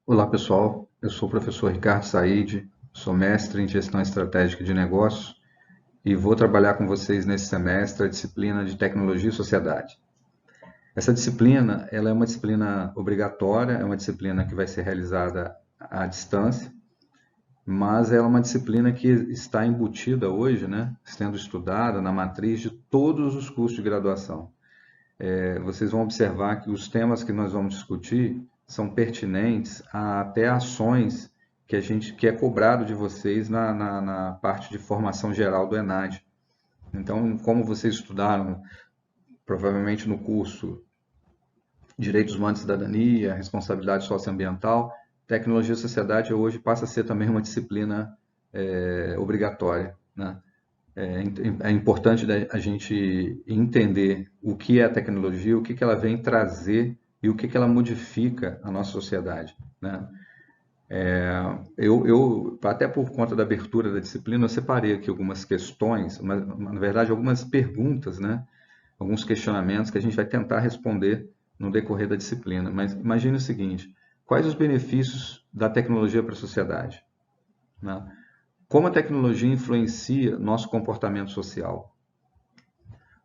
Olá pessoal, eu sou o professor Ricardo Said, sou mestre em Gestão Estratégica de Negócios e vou trabalhar com vocês nesse semestre a disciplina de Tecnologia e Sociedade. Essa disciplina ela é uma disciplina obrigatória, é uma disciplina que vai ser realizada à distância, mas ela é uma disciplina que está embutida hoje, sendo estudada na matriz de todos os cursos de graduação. Vocês vão observar que os temas que nós vamos discutir são pertinentes a até ações que é cobrado de vocês na parte de formação geral do ENAD. Então, como vocês estudaram provavelmente no curso Direitos Humanos e Cidadania, Responsabilidade Socioambiental, Tecnologia e Sociedade hoje passa a ser também uma disciplina obrigatória, né? É importante a gente entender o que é a tecnologia, o que ela vem trazer e o que ela modifica a nossa sociedade, né? Até por conta da abertura da disciplina, eu separei aqui algumas questões, mas, na verdade, algumas perguntas, né? Alguns questionamentos que a gente vai tentar responder no decorrer da disciplina. Mas imagine o seguinte: quais os benefícios da tecnologia para a sociedade, né? Como a tecnologia influencia nosso comportamento social?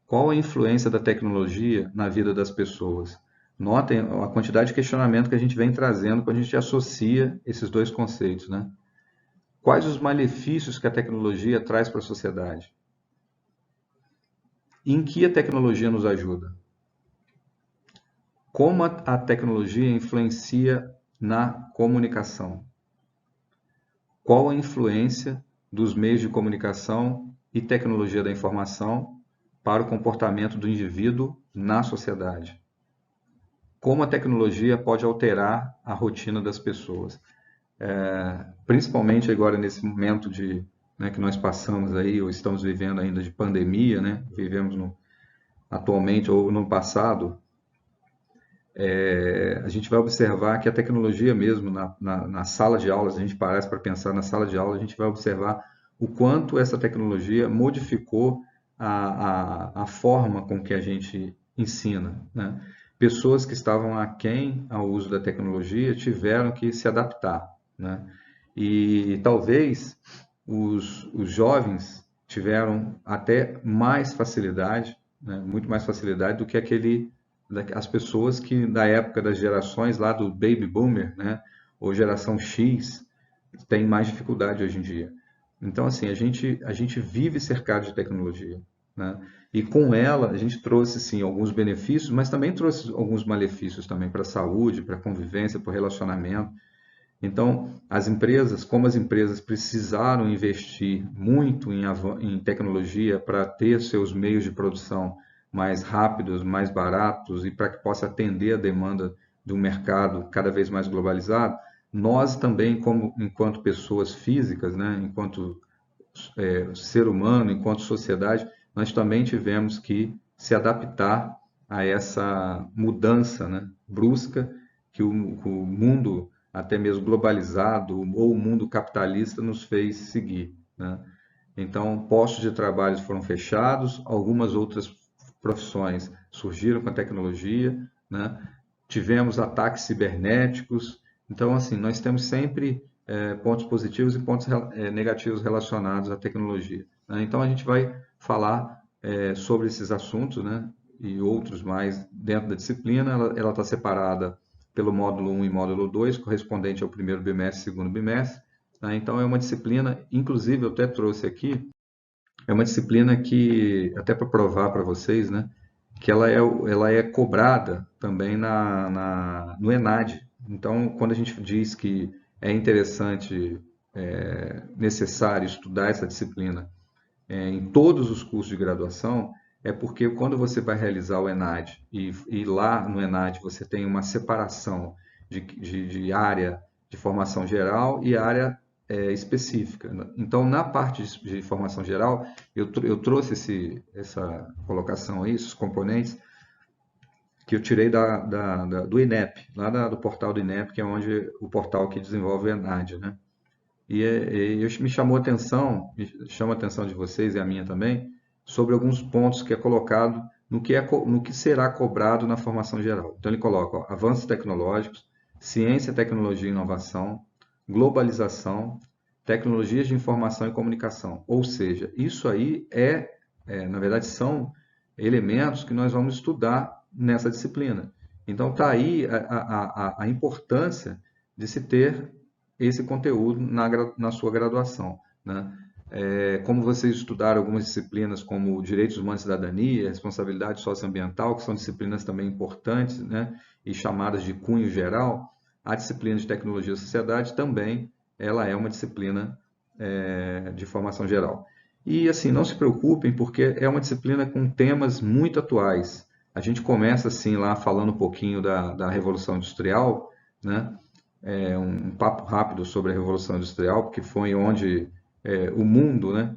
Qual a influência da tecnologia na vida das pessoas? Notem a quantidade de questionamento que a gente vem trazendo quando a gente associa esses dois conceitos, né? Quais os malefícios que a tecnologia traz para a sociedade? Em que a tecnologia nos ajuda? Como a tecnologia influencia na comunicação? Qual a influência dos meios de comunicação e tecnologia da informação para o comportamento do indivíduo na sociedade? Como a tecnologia pode alterar a rotina das pessoas? Principalmente agora nesse momento que nós passamos aí, ou estamos vivendo ainda de pandemia, né? Vivemos atualmente ou no passado, a gente vai observar que a tecnologia mesmo, na sala de aula, se a gente parar para pensar na sala de aula, a gente vai observar o quanto essa tecnologia modificou a forma com que a gente ensina, né? Pessoas que estavam aquém ao uso da tecnologia tiveram que se adaptar, né? E talvez os jovens tiveram até mais facilidade, né? Muito mais facilidade do que as pessoas que da época das gerações lá do Baby Boomer, né, ou geração X, têm mais dificuldade hoje em dia. Então, assim, a gente vive cercado de tecnologia, né? E com ela a gente trouxe, sim, alguns benefícios, mas também trouxe alguns malefícios também para a saúde, para a convivência, para o relacionamento. Então, como as empresas precisaram investir muito em tecnologia para ter seus meios de produção mais rápidos, mais baratos e para que possa atender a demanda de um mercado cada vez mais globalizado, nós também, enquanto pessoas físicas, né, enquanto ser humano, enquanto sociedade, nós também tivemos que se adaptar a essa mudança, né, brusca que o mundo, até mesmo globalizado, ou o mundo capitalista nos fez seguir, né? Então, postos de trabalho foram fechados, algumas outras profissões surgiram com a tecnologia, né? Tivemos ataques cibernéticos. Então, assim, nós temos sempre pontos positivos e pontos negativos relacionados à tecnologia, né? Então, a gente vai falar sobre esses assuntos, né? E outros mais dentro da disciplina. Ela está separada pelo módulo 1 e módulo 2, correspondente ao primeiro bimestre e segundo bimestre, né? Então, é uma disciplina, inclusive, eu até trouxe aqui, é uma disciplina que, até para provar para vocês, né, que ela é cobrada também no ENAD. Então, quando a gente diz que é interessante, necessário estudar essa disciplina em todos os cursos de graduação, é porque quando você vai realizar o ENAD e lá no ENAD você tem uma separação de área de formação geral e área específica. Então, na parte de formação geral, eu trouxe essa colocação aí, esses componentes, que eu tirei do INEP, do portal do INEP, que é o portal que desenvolve o ENAD, né? Me chamou a atenção, me chama a atenção de vocês e a minha também, sobre alguns pontos que é colocado no que será cobrado na formação geral. Então, ele coloca ó, avanços tecnológicos, ciência, tecnologia e inovação, globalização, tecnologias de informação e comunicação. Ou seja, isso aí na verdade, são elementos que nós vamos estudar nessa disciplina. Então, está aí a importância de se ter esse conteúdo na sua graduação, né? Como vocês estudaram algumas disciplinas como Direitos Humanos e Cidadania, Responsabilidade Socioambiental, que são disciplinas também importantes, né, e chamadas de cunho geral, a disciplina de Tecnologia e Sociedade também ela é uma disciplina de formação geral. E assim, não se preocupem, porque é uma disciplina com temas muito atuais. A gente começa assim lá falando um pouquinho da Revolução Industrial, né? Um papo rápido sobre a Revolução Industrial, porque foi onde o mundo, né,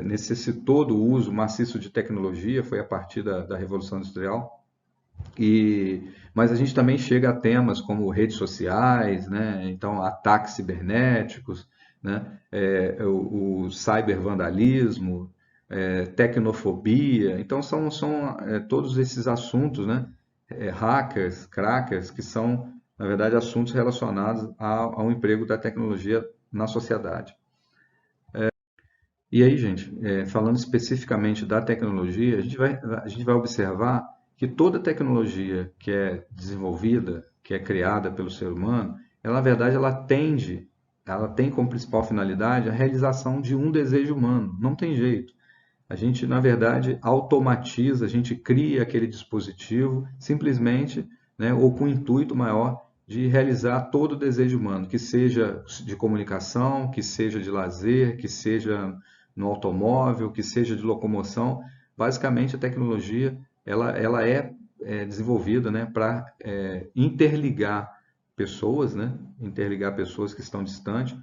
necessitou do uso maciço de tecnologia, foi a partir da Revolução Industrial. Mas a gente também chega a temas como redes sociais, né, então ataques cibernéticos, né, o cybervandalismo, tecnofobia. Então são todos esses assuntos, né, hackers, crackers, que são, na verdade, assuntos relacionados ao emprego da tecnologia na sociedade. E aí, gente, falando especificamente da tecnologia, a gente vai observar que toda tecnologia que é desenvolvida, que é criada pelo ser humano, ela, na verdade, ela tem como principal finalidade a realização de um desejo humano. Não tem jeito. A gente, na verdade, automatiza, a gente cria aquele dispositivo simplesmente, né, ou com o intuito maior de realizar todo o desejo humano, que seja de comunicação, que seja de lazer, que seja no automóvel, que seja de locomoção. Basicamente, a tecnologia ela desenvolvida, né, para interligar pessoas, né, interligar pessoas que estão distantes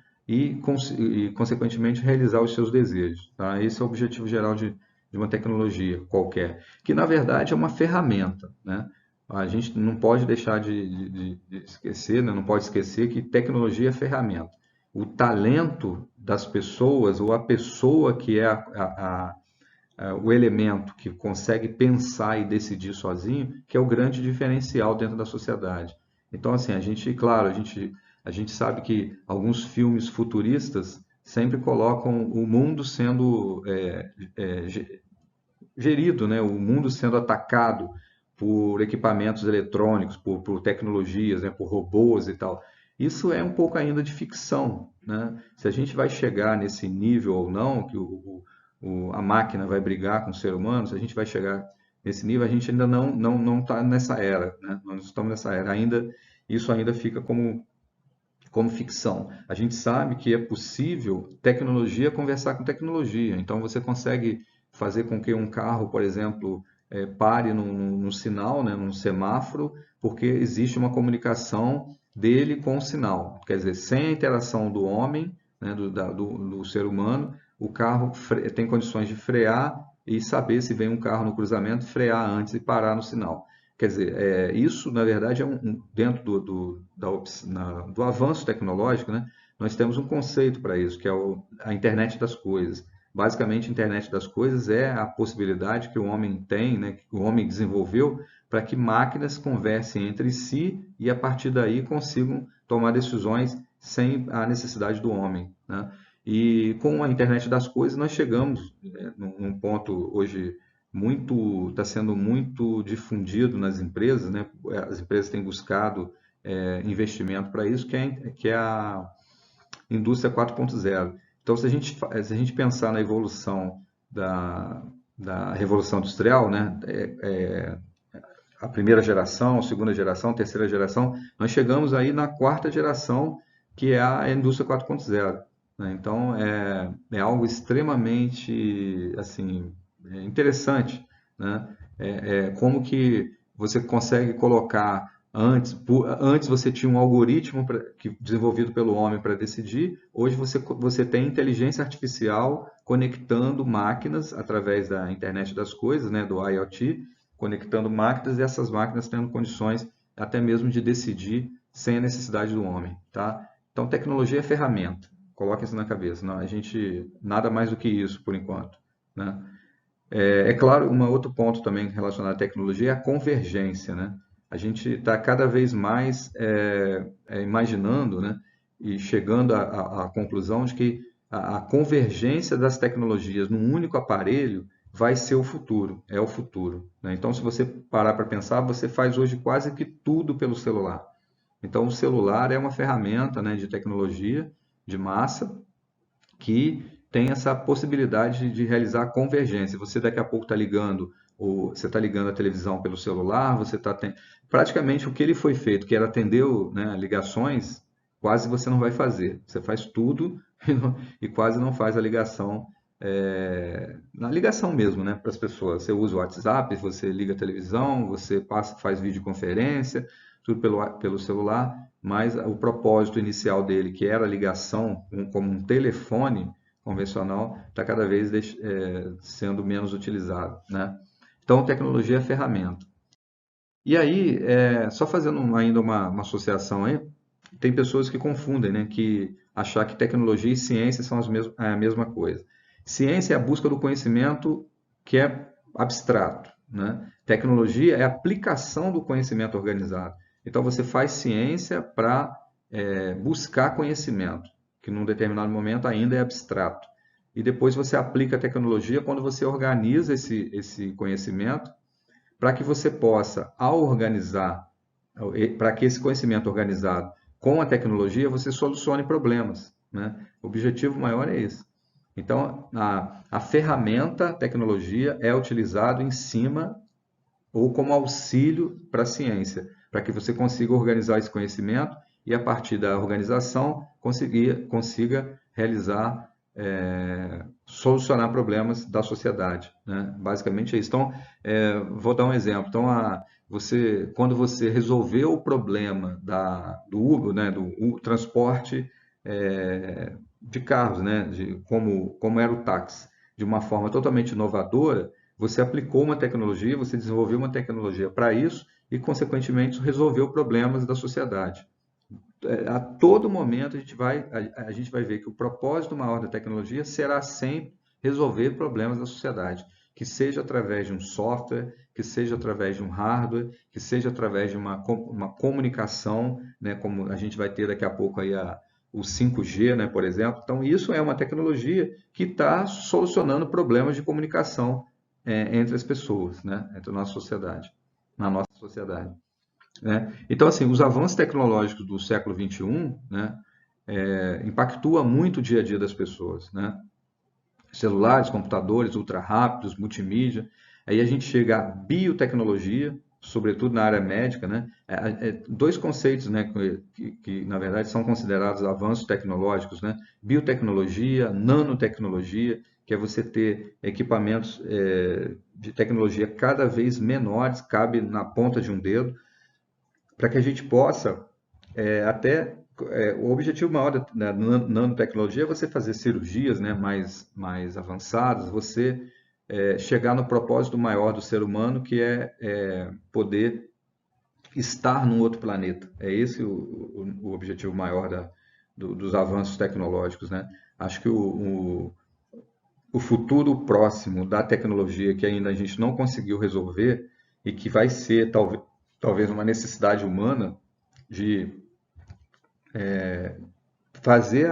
consequentemente, realizar os seus desejos. Tá? Esse é o objetivo geral de uma tecnologia qualquer, que na verdade é uma ferramenta. Né? A gente não pode deixar de esquecer, né? Não pode esquecer que tecnologia é ferramenta. O talento das pessoas, ou a pessoa que é o elemento que consegue pensar e decidir sozinho, que é o grande diferencial dentro da sociedade. Então, assim, claro, a gente sabe que alguns filmes futuristas sempre colocam o mundo sendo gerido, né? O mundo sendo atacado por equipamentos eletrônicos, por tecnologias, né? Por robôs e tal. Isso é um pouco ainda de ficção, né? Se a gente vai chegar nesse nível ou não, que a máquina vai brigar com o ser humano, se a gente vai chegar nesse nível, a gente ainda não está nessa era, né? Nós não estamos nessa era. Isso ainda fica como ficção. A gente sabe que é possível tecnologia conversar com tecnologia. Então você consegue fazer com que um carro, por exemplo, pare num sinal, né, num semáforo, porque existe uma comunicação dele com o sinal. Quer dizer, sem a interação do homem, né, do ser humano, o carro tem condições de frear e saber se vem um carro no cruzamento, frear antes e parar no sinal. Quer dizer, isso, na verdade, dentro do avanço tecnológico, né, nós temos um conceito para isso, que é a internet das coisas. Basicamente, a internet das coisas é a possibilidade que o homem tem, né, que o homem desenvolveu para que máquinas conversem entre si e, a partir daí, consigam tomar decisões sem a necessidade do homem. Né? E com a internet das coisas, nós chegamos num ponto hoje está sendo muito difundido nas empresas, né? As empresas têm buscado investimento para isso, que é a indústria 4.0. Então, se a gente pensar na evolução da Revolução Industrial, né? A primeira geração, a segunda geração, a terceira geração, nós chegamos aí na quarta geração, que é a indústria 4.0. Né? Então, é algo extremamente assim, interessante, né? Como que você consegue colocar antes você tinha um algoritmo desenvolvido pelo homem para decidir, hoje você tem inteligência artificial conectando máquinas através da internet das coisas, né, do IoT, conectando máquinas e essas máquinas tendo condições até mesmo de decidir sem a necessidade do homem, tá? Então, tecnologia é ferramenta. Coloque isso na cabeça. Não, a gente nada mais do que isso por enquanto, né? É claro, um outro ponto também relacionado à tecnologia é a convergência, né? A gente está cada vez mais imaginando, né, e chegando à conclusão de que a convergência das tecnologias num único aparelho vai ser o futuro, é o futuro, né? Então, se você parar para pensar, você faz hoje quase que tudo pelo celular. Então, o celular é uma ferramenta, né, de tecnologia de massa que tem essa possibilidade de realizar convergência. Você daqui a pouco está ligando, ou você está ligando a televisão pelo celular, você está praticamente o que ele foi feito, que era atender, né, ligações, quase você não vai fazer. Você faz tudo e quase não faz a ligação, na ligação mesmo, né, para as pessoas. Você usa o WhatsApp, você liga a televisão, você faz videoconferência, tudo pelo celular, mas o propósito inicial dele, que era a ligação como um telefone convencional, está cada vez sendo menos utilizado, né? Então, tecnologia é ferramenta. E aí, só fazendo ainda uma associação aí, tem pessoas que confundem, né? Que achar que tecnologia e ciência são a mesma coisa. Ciência é a busca do conhecimento que é abstrato, né? Tecnologia é a aplicação do conhecimento organizado. Então, você faz ciência para buscar conhecimento, que num determinado momento ainda é abstrato. E depois você aplica a tecnologia quando você organiza esse conhecimento para que você possa, ao organizar, para que esse conhecimento organizado com a tecnologia, você solucione problemas, né? O objetivo maior é esse. Então, a ferramenta, a tecnologia, é utilizado em cima ou como auxílio para a ciência, para que você consiga organizar esse conhecimento e, a partir da organização, consiga realizar, solucionar problemas da sociedade, né? Basicamente é isso. Então, vou dar um exemplo. Então, quando você resolveu o problema do Uber, né, do transporte de carros, né, como era o táxi, de uma forma totalmente inovadora, você aplicou uma tecnologia, você desenvolveu uma tecnologia para isso e, consequentemente, resolveu problemas da sociedade. A todo momento a gente vai ver que o propósito maior da tecnologia será sempre resolver problemas da sociedade, que seja através de um software, que seja através de um hardware, que seja através de uma comunicação, né, como a gente vai ter daqui a pouco aí o 5G, né, por exemplo. Então, isso é uma tecnologia que está solucionando problemas de comunicação entre as pessoas, né, entre a nossa sociedade, na nossa sociedade, né? Então, assim, os avanços tecnológicos do século XXI, né, impactua muito o dia a dia das pessoas, né? Celulares, computadores ultra rápidos, multimídia. Aí a gente chega à biotecnologia, sobretudo na área médica, né? Dois conceitos, né, que na verdade são considerados avanços tecnológicos, né? Biotecnologia, nanotecnologia, que é você ter equipamentos de tecnologia cada vez menores, cabe na ponta de um dedo, para que a gente possa o objetivo maior da nanotecnologia é você fazer cirurgias, né, mais avançadas, você chegar no propósito maior do ser humano, que é poder estar num outro planeta. É esse o objetivo maior dos avanços tecnológicos, né? Acho que o futuro próximo da tecnologia que ainda a gente não conseguiu resolver e que vai ser talvez uma necessidade humana de fazer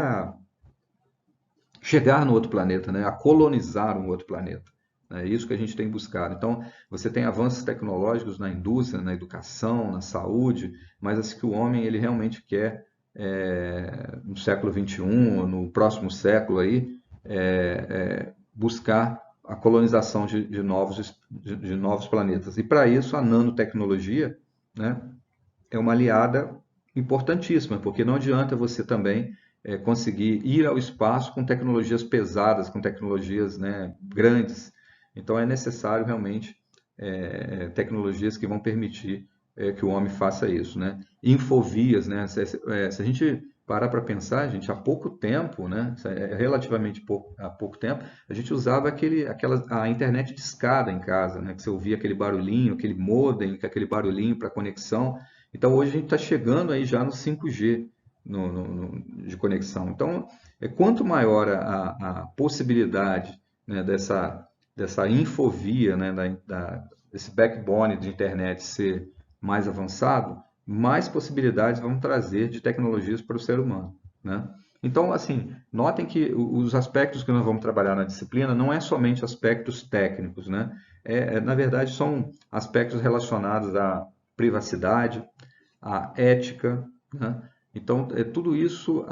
chegar no outro planeta, né? A colonizar um outro planeta. É isso que a gente tem buscado. Então, você tem avanços tecnológicos na indústria, na educação, na saúde, mas assim que o homem ele realmente quer no século XXI, no próximo século aí, buscar a colonização de novos planetas. E para isso a nanotecnologia, né, é uma aliada importantíssima, porque não adianta você também conseguir ir ao espaço com tecnologias pesadas, com tecnologias, né, grandes. Então é necessário realmente tecnologias que vão permitir que o homem faça isso, né? Infovias, né? Se a gente parar para pensar, gente, há pouco tempo, né? Relativamente há pouco tempo, a gente usava a internet de escada em casa, né? Que você ouvia aquele barulhinho, aquele modem, aquele barulhinho para conexão. Então hoje a gente está chegando aí já no 5G de conexão. Então, quanto maior a possibilidade, né, dessa infovia, né, desse backbone de internet ser mais avançado, mais possibilidades vão trazer de tecnologias para o ser humano, né? Então, assim, notem que os aspectos que nós vamos trabalhar na disciplina não é somente aspectos técnicos, né? Na verdade, são aspectos relacionados à privacidade, à ética, né? Então, tudo isso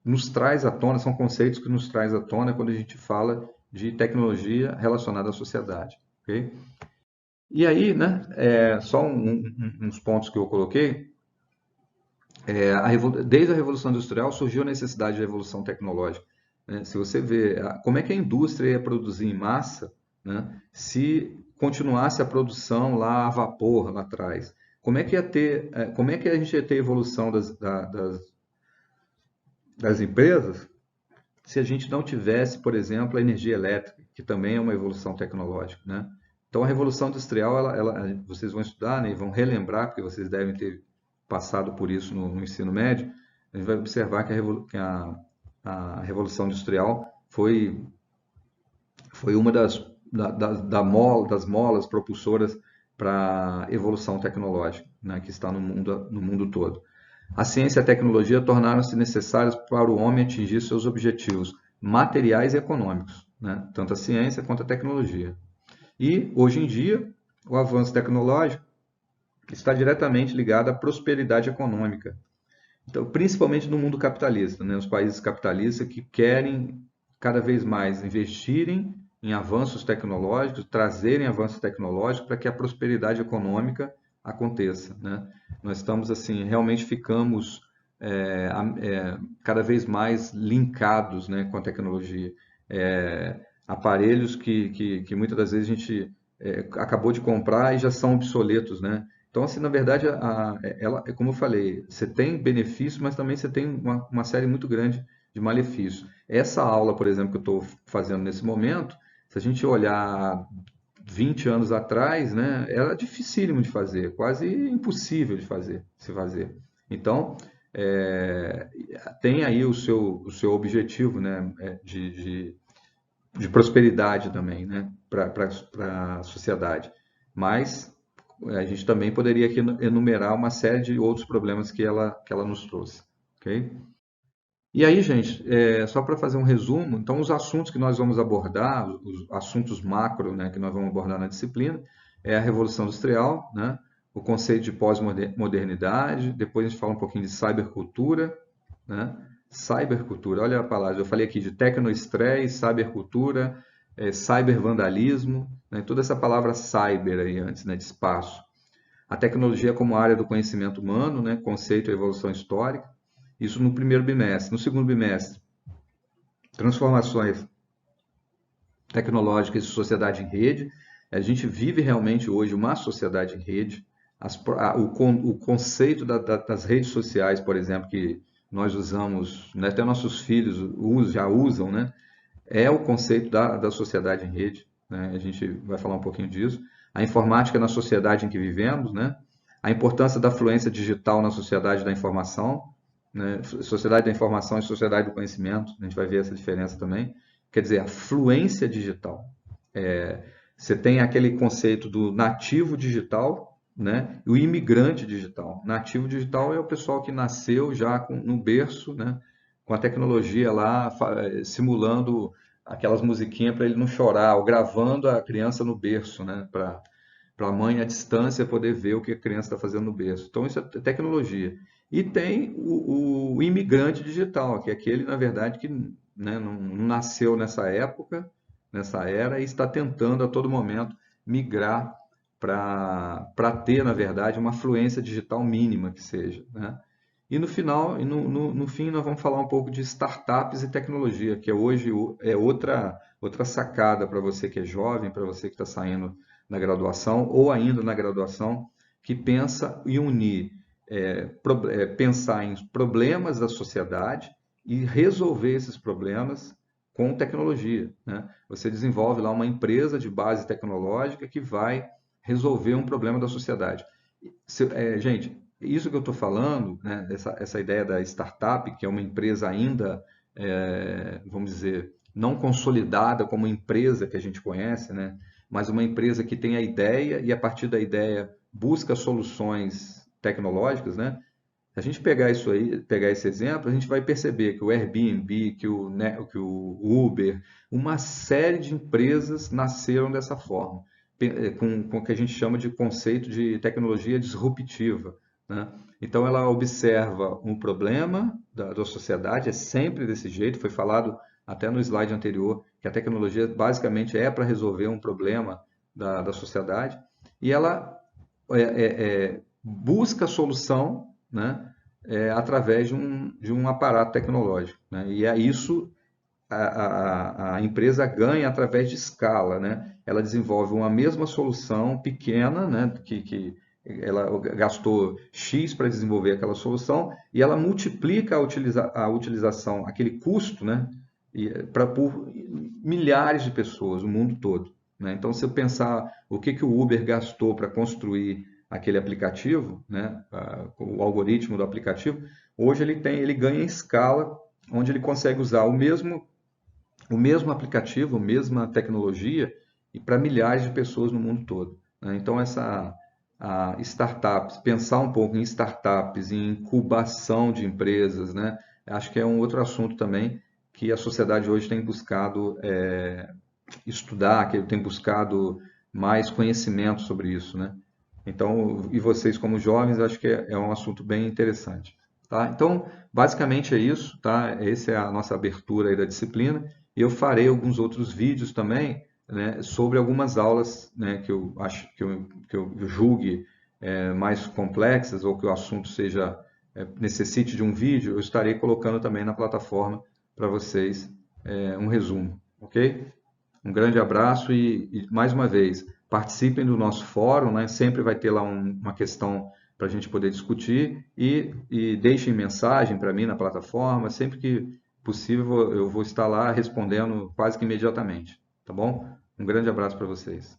nos traz à tona, são conceitos que nos traz à tona quando a gente fala de tecnologia relacionada à sociedade, ok? E aí, né, só uns pontos que eu coloquei, desde a Revolução Industrial surgiu a necessidade de evolução tecnológica, né? Se você vê como é que a indústria ia produzir em massa, né, se continuasse a produção lá a vapor lá atrás, como é que a gente ia ter evolução das empresas se a gente não tivesse, por exemplo, a energia elétrica, que também é uma evolução tecnológica, né? Então, a Revolução Industrial, vocês vão estudar, né, e vão relembrar, porque vocês devem ter passado por isso no ensino médio, a gente vai observar a Revolução Industrial foi uma das molas propulsoras para a evolução tecnológica, né, que está no mundo todo. A ciência e a tecnologia tornaram-se necessárias para o homem atingir seus objetivos materiais e econômicos, né? Tanto a ciência quanto a tecnologia. E, hoje em dia, o avanço tecnológico está diretamente ligado à prosperidade econômica. Então, principalmente no mundo capitalista, né? Os países capitalistas que querem cada vez mais investirem em avanços tecnológicos, trazerem avanços tecnológicos para que a prosperidade econômica aconteça, né? Nós estamos assim, realmente ficamos cada vez mais linkados, né, com a tecnologia. Aparelhos que muitas das vezes a gente acabou de comprar e já são obsoletos, né? Então, assim, na verdade, ela, como eu falei, você tem benefícios, mas também você tem uma série muito grande de malefícios. Essa aula, por exemplo, que eu estou fazendo nesse momento, se a gente olhar 20 anos atrás, né, era dificílimo de fazer, quase impossível de se fazer. Então, é, tem aí o seu objetivo, né, de prosperidade também, né, para a sociedade. Mas a gente também poderia aqui enumerar uma série de outros problemas que ela nos trouxe, ok? E aí, gente, só para fazer um resumo, então os assuntos que nós vamos abordar, os assuntos macro, né, que nós vamos abordar na disciplina, é a Revolução Industrial, né, o conceito de pós-modernidade, depois a gente fala um pouquinho de cybercultura, né, cybercultura, olha a palavra, eu falei aqui de tecnoestresse, cybercultura, cybervandalismo, né, toda essa palavra cyber aí antes, né, de espaço. A tecnologia como área do conhecimento humano, né, conceito e evolução histórica, isso no primeiro bimestre. No segundo bimestre, transformações tecnológicas de sociedade em rede. A gente vive realmente hoje uma sociedade em rede. O conceito das redes sociais, por exemplo, que nós usamos, né, até nossos filhos já usam, né, é o conceito da sociedade em rede. Né? A gente vai falar um pouquinho disso. A informática na sociedade em que vivemos, né? A importância da fluência digital na sociedade da informação, né? Sociedade da informação e sociedade do conhecimento, a gente vai ver essa diferença também. Quer dizer, a fluência digital. Você tem aquele conceito do nativo digital, né? E o imigrante digital. Nativo digital é o pessoal que nasceu já no berço, né? Com a tecnologia lá, simulando aquelas musiquinhas para ele não chorar, ou gravando a criança no berço, né? Para a mãe à distância poder ver o que a criança está fazendo no berço. Então, isso é tecnologia. E tem o imigrante digital, que é aquele, na verdade, que, né, não nasceu nessa época, nessa era, e está tentando a todo momento migrar para ter, na verdade, uma fluência digital mínima que seja, né? E no final, no fim, nós vamos falar um pouco de startups e tecnologia, que hoje é outra sacada para você que é jovem, para você que está saindo na graduação ou ainda na graduação, que pensa em unir, pensar em problemas da sociedade e resolver esses problemas com tecnologia, né? Você desenvolve lá uma empresa de base tecnológica que vai resolver um problema da sociedade. Gente, isso que eu estou falando, né, essa ideia da startup, que é uma empresa ainda, vamos dizer, não consolidada como empresa que a gente conhece, né? Mas uma empresa que tem a ideia e a partir da ideia busca soluções tecnológicas, né? Se a gente pegar isso aí, pegar esse exemplo, a gente vai perceber que o Airbnb, que o Uber, uma série de empresas nasceram dessa forma, com o que a gente chama de conceito de tecnologia disruptiva, né? Então ela observa um problema da sociedade, é sempre desse jeito, foi falado até no slide anterior, que a tecnologia basicamente é para resolver um problema da sociedade, e ela busca a solução, né, através de um aparato tecnológico, né? E é isso a empresa ganha através de escala, né? Ela desenvolve uma mesma solução pequena, né, que ela gastou X para desenvolver aquela solução e ela multiplica a utilização, aquele custo, né, por milhares de pessoas, o mundo todo, né? Então, se eu pensar o que o Uber gastou para construir aquele aplicativo, né, o algoritmo do aplicativo, hoje ele ganha em escala, onde ele consegue usar o mesmo aplicativo, a mesma tecnologia, e para milhares de pessoas no mundo todo, né? Então, startups, pensar um pouco em startups, em incubação de empresas, né? Acho que é um outro assunto também que a sociedade hoje tem buscado estudar, que tem buscado mais conhecimento sobre isso, né? Então, e vocês como jovens, acho que é um assunto bem interessante, tá? Então, basicamente é isso, tá? Essa é a nossa abertura aí da disciplina. E eu farei alguns outros vídeos também, né, sobre algumas aulas, né, que eu acho que eu julgue mais complexas ou que o assunto seja necessite de um vídeo, eu estarei colocando também na plataforma para vocês um resumo, ok? Um grande abraço e mais uma vez, participem do nosso fórum, né? Sempre vai ter lá uma questão para a gente poder discutir e deixem mensagem para mim na plataforma, sempre que possível eu vou estar lá respondendo quase que imediatamente, tá bom? Um grande abraço para vocês.